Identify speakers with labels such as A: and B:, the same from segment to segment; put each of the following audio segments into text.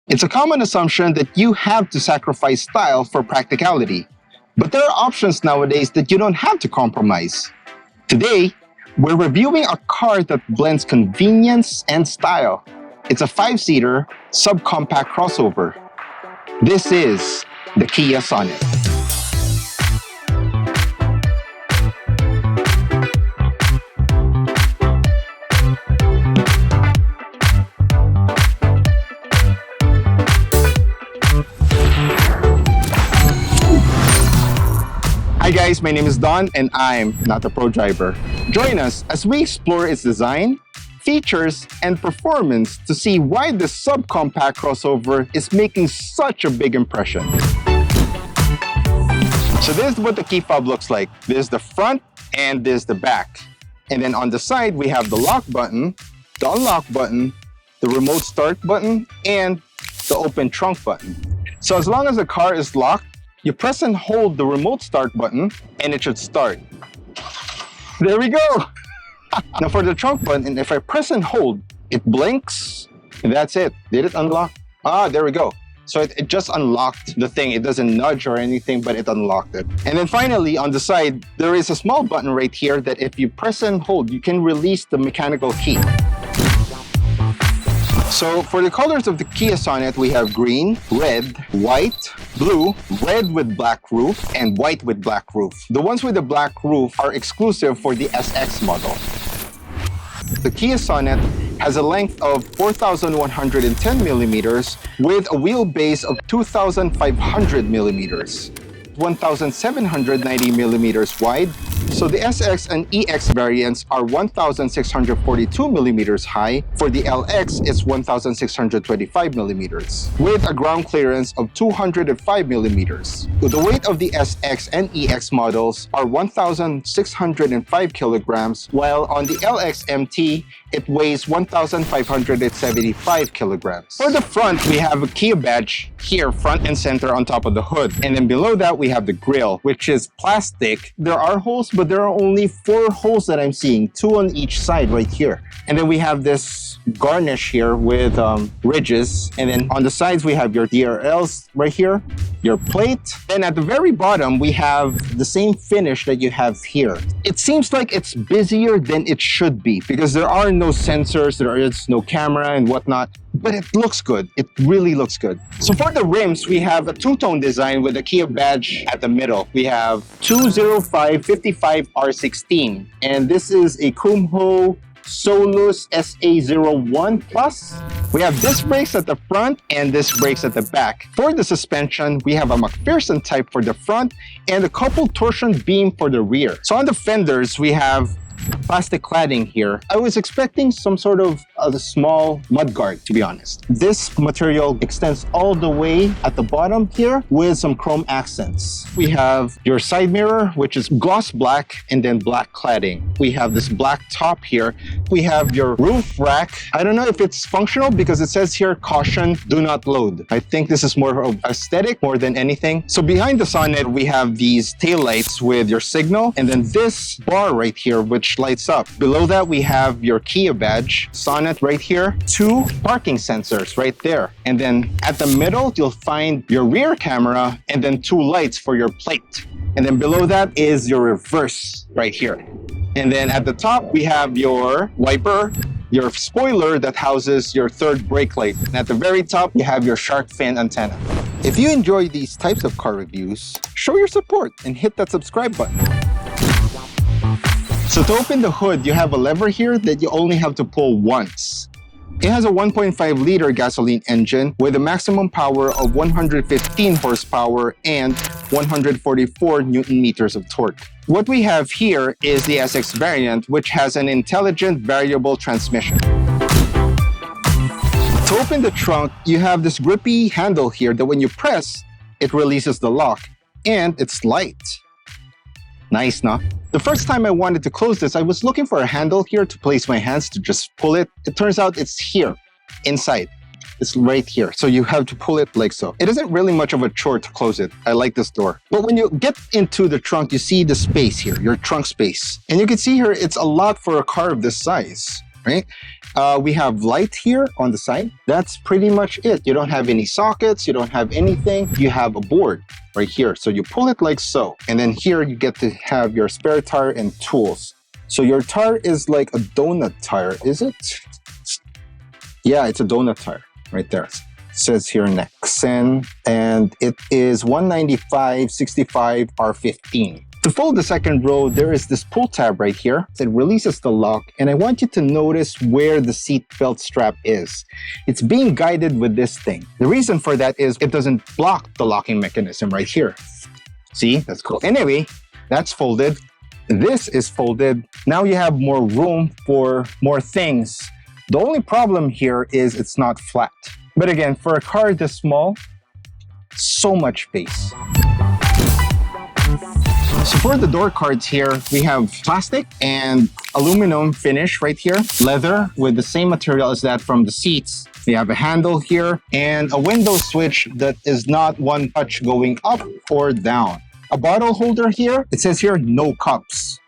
A: It's a common assumption that you have to sacrifice style for practicality. But there are options nowadays that you don't have to compromise. Today, we're reviewing a car that blends convenience and style. It's a 5-seater subcompact crossover. This is the Kia Sonet. Hi guys, my name is Don and I'm not a pro driver. Join us as we explore its design, features, and performance to see why this subcompact crossover is making such a big impression. So this is what the key fob looks like. This is the front and this is the back. And then on the side, we have the lock button, the unlock button, the remote start button, and the open trunk button. So as long as the car is locked, you press and hold the remote start button and it should start. There we go. Now for the trunk button, if I press and hold, it blinks and that's it. Did it unlock? Ah, there we go. So it just unlocked the thing. It doesn't nudge or anything, but it unlocked it. And then finally on the side, there is a small button right here that if you press and hold, you can release the mechanical key. So for the colors of the Kia Sonet, we have green, red, white, blue, red with black roof, and white with black roof. The ones with the black roof are exclusive for the SX model. The Kia Sonet has a length of 4,110 millimeters with a wheelbase of 2,500 millimeters. 1,790 millimeters wide. So the SX and EX variants are 1,642 millimeters high. For the LX, it's 1,625 millimeters with a ground clearance of 205 millimeters. The weight of the SX and EX models are 1,605 kilograms, while on the LX MT, it weighs 1,575 kilograms. For the front, we have a Kia badge here, front and center on top of the hood. And then below that, we have the grille, which is plastic. There are holes, but there are only 4 holes that I'm seeing, 2 on each side right here. And then we have this garnish here with ridges. And then on the sides, we have your DRLs right here, your plate. And at the very bottom, we have the same finish that you have here. It seems like it's busier than it should be because there are no sensors, there is no camera and whatnot, but it looks good. It really looks good. So for the rims, we have a two-tone design with a Kia badge at the middle. We have 205/55 R16, and this is a Kumho Solus SA01 Plus. We have disc brakes at the front and disc brakes at the back. For the suspension, we have a McPherson type for the front and a coupled torsion beam for the rear. So on the fenders, we have plastic cladding here. I was expecting some sort of a small mudguard, to be honest. This material extends all the way at the bottom here with some chrome accents. We have your side mirror, which is gloss black and then black cladding. We have this black top here. We have your roof rack. I don't know if it's functional because it says here, caution, do not load. I think this is more of aesthetic more than anything. So behind the Sonet, we have these taillights with your signal and then this bar right here, which lights up. Below that, we have your Kia badge, Sonet right here, 2 parking sensors right there. And then at the middle, you'll find your rear camera and then 2 lights for your plate. And then below that is your reverse right here. And then at the top, we have your wiper, your spoiler that houses your third brake light. And at the very top, you have your shark fin antenna. If you enjoy these types of car reviews, show your support and hit that subscribe button. So to open the hood, you have a lever here that you only have to pull once. It has a 1.5-liter gasoline engine with a maximum power of 115 horsepower and 144 Newton meters of torque. What we have here is the SX variant, which has an intelligent variable transmission. To open the trunk, you have this grippy handle here that when you press, it releases the lock, and it's light. Nice, no? The first time I wanted to close this, I was looking for a handle here to place my hands to just pull it. It turns out it's here, inside. It's right here, so you have to pull it like so. It isn't really much of a chore to close it. I like this door. But when you get into the trunk, you see the space here, your trunk space. And you can see here, it's a lot for a car of this size, right? We have light here on the side. That's pretty much it. You don't have any sockets. You don't have anything. You have a board right here. So you pull it like so. And then here you get to have your spare tire and tools. So your tire is like a donut tire, is it? Yeah, it's a donut tire right there. It says here Nexen, and it is 195/65 R15. To fold the second row, there is this pull tab right here. It releases the lock, and I want you to notice where the seat belt strap is. It's being guided with this thing. The reason for that is it doesn't block the locking mechanism right here. See, that's cool. Anyway, that's folded. This is folded. Now you have more room for more things. The only problem here is it's not flat. But again, for a car this small, so much space. So for the door cards here, we have plastic and aluminum finish right here, leather with the same material as that from the seats. We have a handle here and a window switch that is not one touch going up or down. A bottle holder here, it says here, no cups.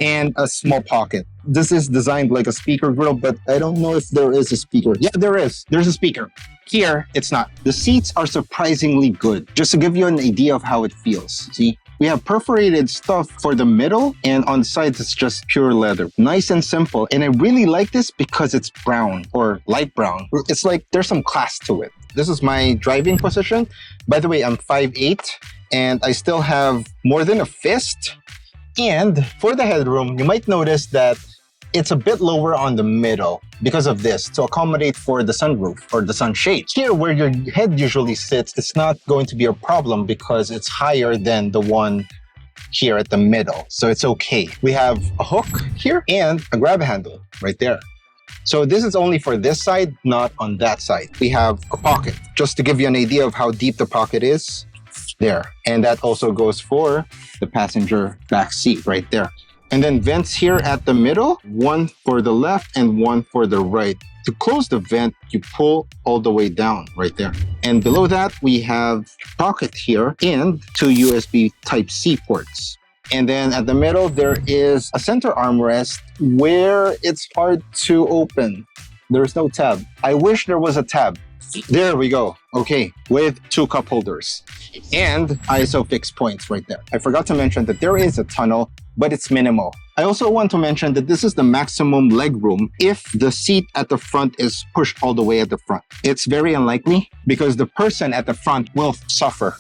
A: And a small pocket. This is designed like a speaker grill, but I don't know if there is a speaker. Yeah, there is. There's a speaker. Here, it's not. The seats are surprisingly good. Just to give you an idea of how it feels. See? We have perforated stuff for the middle, and on the sides, it's just pure leather. Nice and simple. And I really like this because it's brown or light brown. It's like there's some class to it. This is my driving position. By the way, I'm 5'8", and I still have more than a fist. And for the headroom, you might notice that it's a bit lower on the middle because of this to accommodate for the sunroof or the sunshade. Here, where your head usually sits, it's not going to be a problem because it's higher than the one here at the middle. So it's okay. We have a hook here and a grab handle right there. So this is only for this side, not on that side. We have a pocket. Just to give you an idea of how deep the pocket is, there. And that also goes for the passenger back seat right there. And then vents here at the middle, one for the left and one for the right. To close the vent, you pull all the way down right there. And below that, we have pocket here and two USB Type-C ports. And then at the middle, there is a center armrest where it's hard to open. There's no tab. I wish there was a tab. There we go. Okay, with two cup holders and ISO fixed points right there. I forgot to mention that there is a tunnel, but it's minimal. I also want to mention that this is the maximum leg room if the seat at the front is pushed all the way at the front. It's very unlikely because the person at the front will suffer.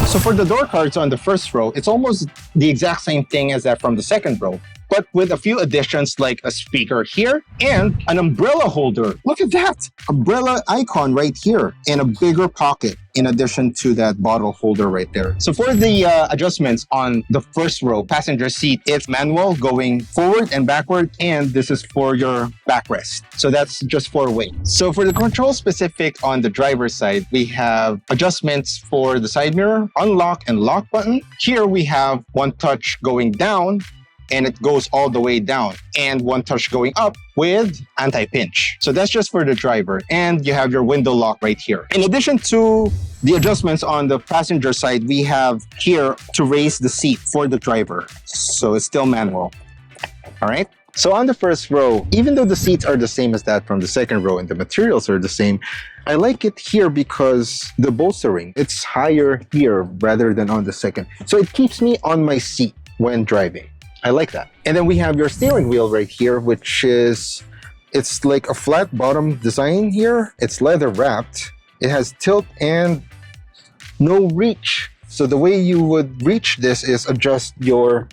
A: So for the door cards on the first row, it's almost the exact same thing as that from the second row, but with a few additions like a speaker here and an umbrella holder. Look at that! Umbrella icon right here and a bigger pocket in addition to that bottle holder right there. So for the adjustments on the first row passenger seat, it's manual going forward and backward, and this is for your backrest. So that's just 4-way. So for the control specific on the driver's side, we have adjustments for the side mirror, unlock and lock button. Here we have one touch going down, and it goes all the way down, and one touch going up with anti-pinch. So that's just for the driver, and you have your window lock right here. In addition to the adjustments on the passenger side, we have here to raise the seat for the driver. So it's still manual. All right. So on the first row, even though the seats are the same as that from the second row and the materials are the same, I like it here because the bolstering, it's higher here rather than on the second. So it keeps me on my seat when driving. I like that. And then we have your steering wheel right here, which is, it's like a flat bottom design here. It's leather wrapped. It has tilt and no reach. So the way you would reach this is adjust your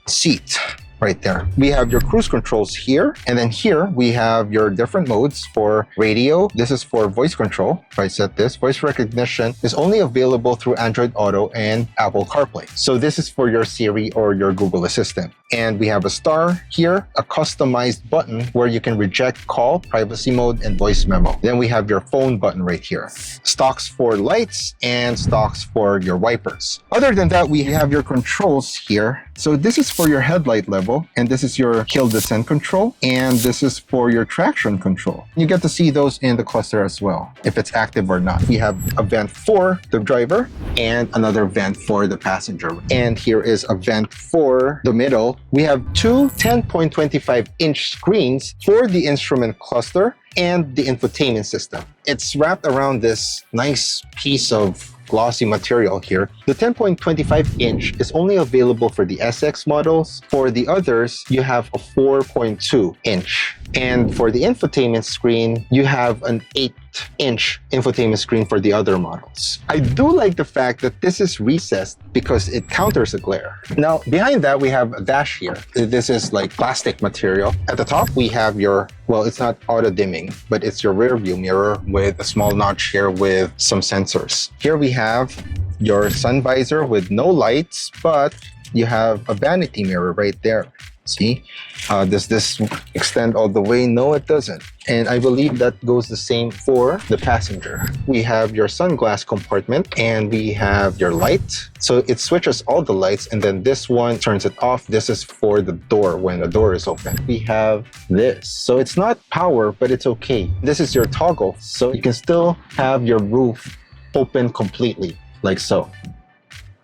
A: seat right there. We have your cruise controls here, and then here we have your different modes for radio. This is for voice control. If I set this, voice recognition is only available through Android Auto and Apple CarPlay. So this is for your Siri or your Google Assistant. And we have a star here, a customized button where you can reject call, privacy mode, and voice memo. Then we have your phone button right here. Stalks for lights and stalks for your wipers. Other than that, we have your controls here. So this is for your headlight level, and this is your hill descent control, and this is for your traction control. You get to see those in the cluster as well, if it's active or not. We have a vent for the driver and another vent for the passenger. And here is a vent for the middle. We have two 10.25-inch screens for the instrument cluster and the infotainment system. It's wrapped around this nice piece of glossy material here. The 10.25-inch is only available for the SX models. For the others, you have a 4.2-inch. And for the infotainment screen, you have an 8-inch infotainment screen for the other models. I do like the fact that this is recessed because it counters the glare. Now, behind that, we have a dash here. This is like plastic material. At the top, we have your, well, it's not auto dimming, but it's your rear view mirror with a small notch here with some sensors. Here we have your sun visor with no lights, but you have a vanity mirror right there. See, does this extend all the way? No, it doesn't. And I believe that goes the same for the passenger. We have your sunglass compartment and we have your light. So it switches all the lights, and then this one turns it off. This is for the door when the door is open. We have this. So it's not power, but it's okay. This is your toggle. So you can still have your roof open completely, like so.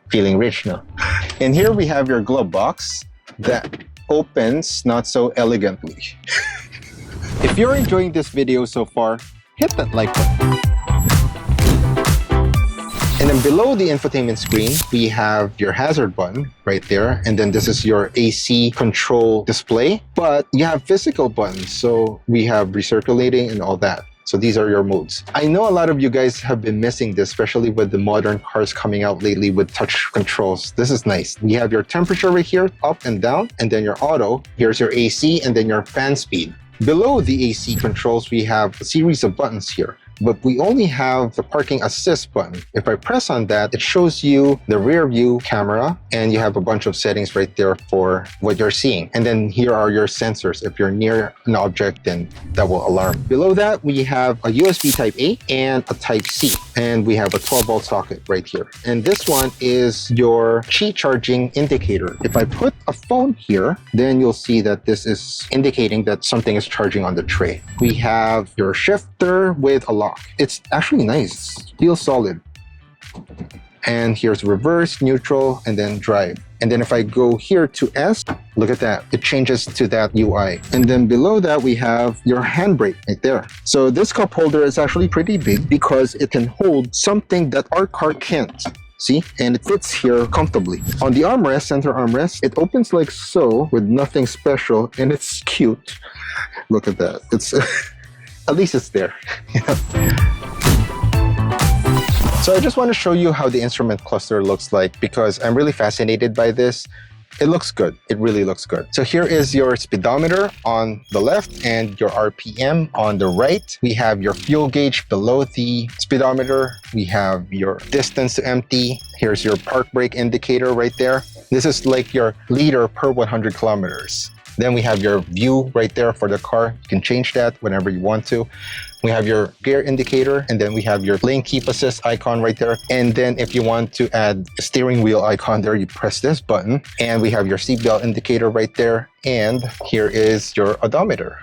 A: Feeling rich now. And here we have your glove box that opens not so elegantly. If you're enjoying this video so far, hit that like button. And then below the infotainment screen, we have your hazard button right there. And then this is your AC control display, but you have physical buttons. So we have recirculating and all that. So these are your modes. I know a lot of you guys have been missing this, especially with the modern cars coming out lately with touch controls. This is nice. We have your temperature right here, up and down, and then your auto. Here's your AC, and then your fan speed. Below the AC controls, we have a series of buttons here, but we only have the parking assist button. If I press on that, it shows you the rear view camera, and you have a bunch of settings right there for what you're seeing. And then here are your sensors. If you're near an object, then that will alarm. Below that, we have a USB Type A and a Type C, and we have a 12-volt socket right here. And this one is your Qi charging indicator. If I put a phone here, then you'll see that this is indicating that something is charging on the tray. We have your shifter with a lock. It's actually nice. Feels solid. And here's reverse, neutral, and then drive. And then if I go here to S, look at that. It changes to that UI. And then below that, we have your handbrake right there. So this cup holder is actually pretty big because it can hold something that our car can't. See? And it fits here comfortably. On the armrest, center armrest, it opens like so with nothing special, and it's cute. Look at that. It's at least it's there. You know? So I just want to show you how the instrument cluster looks like because I'm really fascinated by this. It looks good. It really looks good. So here is your speedometer on the left and your RPM on the right. We have your fuel gauge below the speedometer. We have your distance to empty. Here's your park brake indicator right there. This is like your liter per 100 kilometers. Then we have your view right there for the car. You can change that whenever you want to. We have your gear indicator, and then we have your lane keep assist icon right there. And then if you want to add a steering wheel icon there, you press this button. And we have your seatbelt indicator right there. And here is your odometer.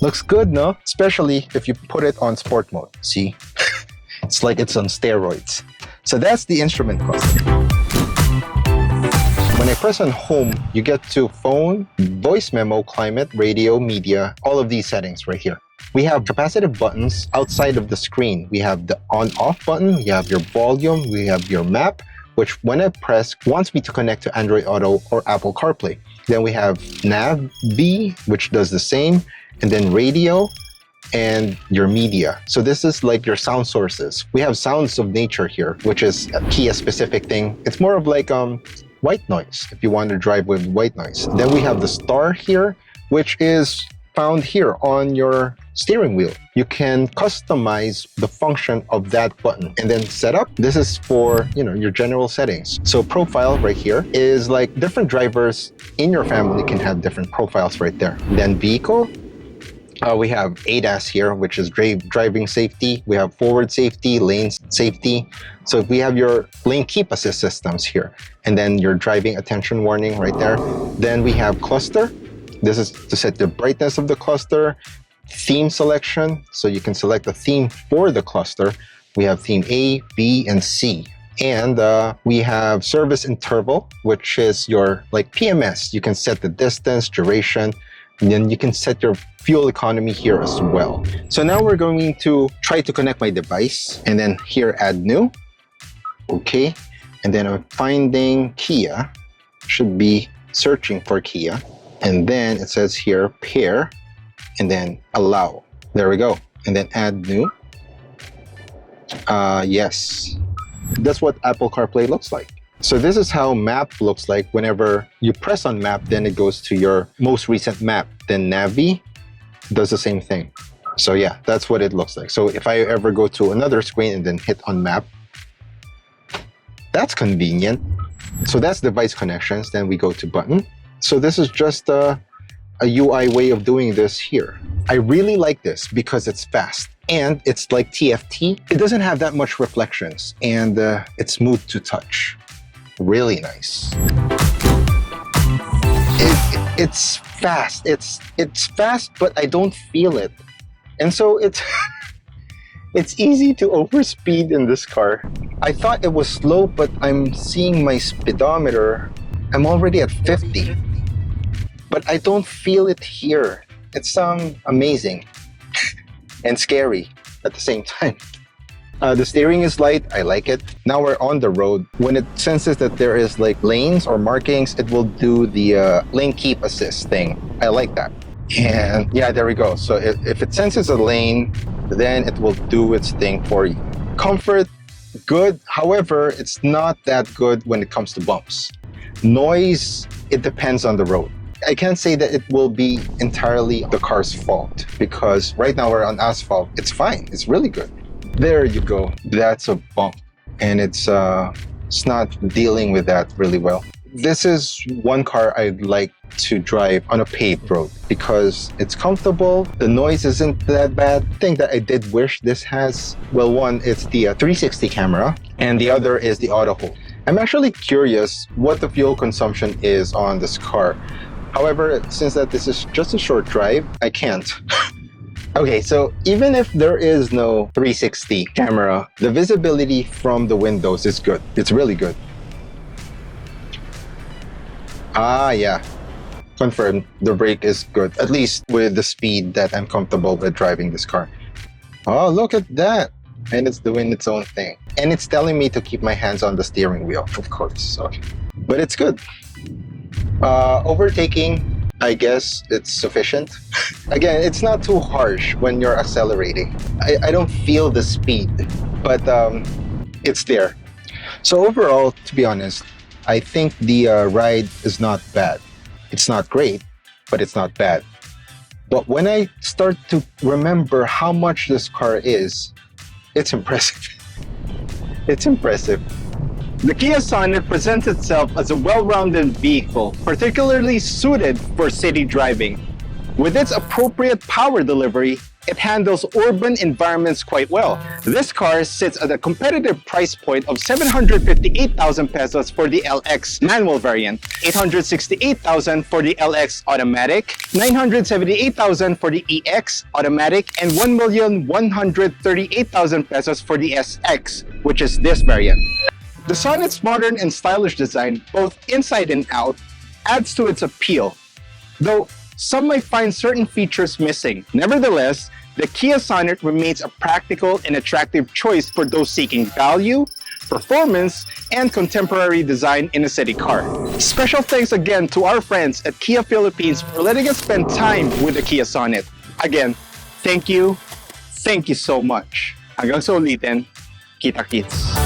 A: Looks good, no? Especially if you put it on sport mode. See? It's like it's on steroids. So that's the instrument cluster. When I press on home, you get to phone, voice memo, climate, radio, media, all of these settings right here. We have capacitive buttons outside of the screen. We have the on-off button, we have your volume, we have your map, which when I press wants me to connect to Android Auto or Apple CarPlay. Then we have Nav B, which does the same, and then radio and your media. So this is like your sound sources. We have sounds of nature here, which is a Kia specific thing. It's more of like white noise if you want to drive with white noise. Then we have the star here, which is found here on your steering wheel. You can customize the function of that button and then setup. This is for, you know, your general settings. So profile right here is like different drivers in your family can have different profiles right there. Then vehicle, We have ADAS here, which is driving safety. We have forward safety, lane safety. So we have your lane keep assist systems here. And then your driving attention warning right there. Then we have cluster. This is to set the brightness of the cluster. Theme selection. So you can select a theme for the cluster. We have theme A, B, and C. And we have service interval, which is your like PMS. You can set the distance, duration, and then you can set your fuel economy here as well. So now we're going to try to connect my device, and then here add new. Okay, and then I'm finding Kia. Should be searching for Kia, and then it says here pair, and then allow. There we go, and then add new. Yes, that's what Apple CarPlay looks like. So this is how map looks like. Whenever you press on map, then it goes to your most recent map. Then Navi does the same thing. So yeah, that's what it looks like. So if I ever go to another screen and then hit on map, that's convenient. So that's device connections. Then we go to button. So this is just a UI way of doing this here. I really like this because it's fast and it's like TFT. It doesn't have that much reflections and it's smooth to touch. Really nice. It's fast. It's fast, but I don't feel it. And so it's easy to overspeed in this car. I thought it was slow, but I'm seeing my speedometer. I'm already at 50. But I don't feel it here. It's amazing and scary at the same time. The steering is light, I like it. Now we're on the road. When it senses that there is like lanes or markings, it will do the lane keep assist thing. I like that. And yeah, there we go. So if it senses a lane, then it will do its thing for you. Comfort, good. However, it's not that good when it comes to bumps. Noise, it depends on the road. I can't say that it will be entirely the car's fault because right now we're on asphalt. It's fine. It's really good. There you go. That's a bump, and it's not dealing with that really well. This is one car I'd like to drive on a paved road because it's comfortable. The noise isn't that bad. The thing that I did wish this has, well, one, it's the 360 camera, and the other is the auto hold. I'm actually curious what the fuel consumption is on this car. However, since that this is just a short drive, I can't. Okay, so even if there is no 360 camera, the visibility from the windows is good. It's really good. Ah, yeah. Confirmed, the brake is good, at least with the speed that I'm comfortable with driving this car. Oh, look at that. And it's doing its own thing. And it's telling me to keep my hands on the steering wheel, of course. So, but it's good. Overtaking, I guess it's sufficient. Again, it's not too harsh when you're accelerating. I don't feel the speed, but it's there. So overall, to be honest, I think the ride is not bad. It's not great, but it's not bad. But when I start to remember how much this car is, it's impressive. It's impressive. The Kia Sonet presents itself as a well-rounded vehicle, particularly suited for city driving. With its appropriate power delivery, it handles urban environments quite well. This car sits at a competitive price point of 758,000 pesos for the LX manual variant, 868,000 for the LX automatic, 978,000 for the EX automatic, and 1,138,000 pesos for the SX, which is this variant. The Sonet's modern and stylish design, both inside and out, adds to its appeal, though some might find certain features missing. Nevertheless, the Kia Sonet remains a practical and attractive choice for those seeking value, performance, and contemporary design in a city car. Special thanks again to our friends at Kia Philippines for letting us spend time with the Kia Sonet. Again, thank you so much. Hanggang sa ulitin, kita-kits.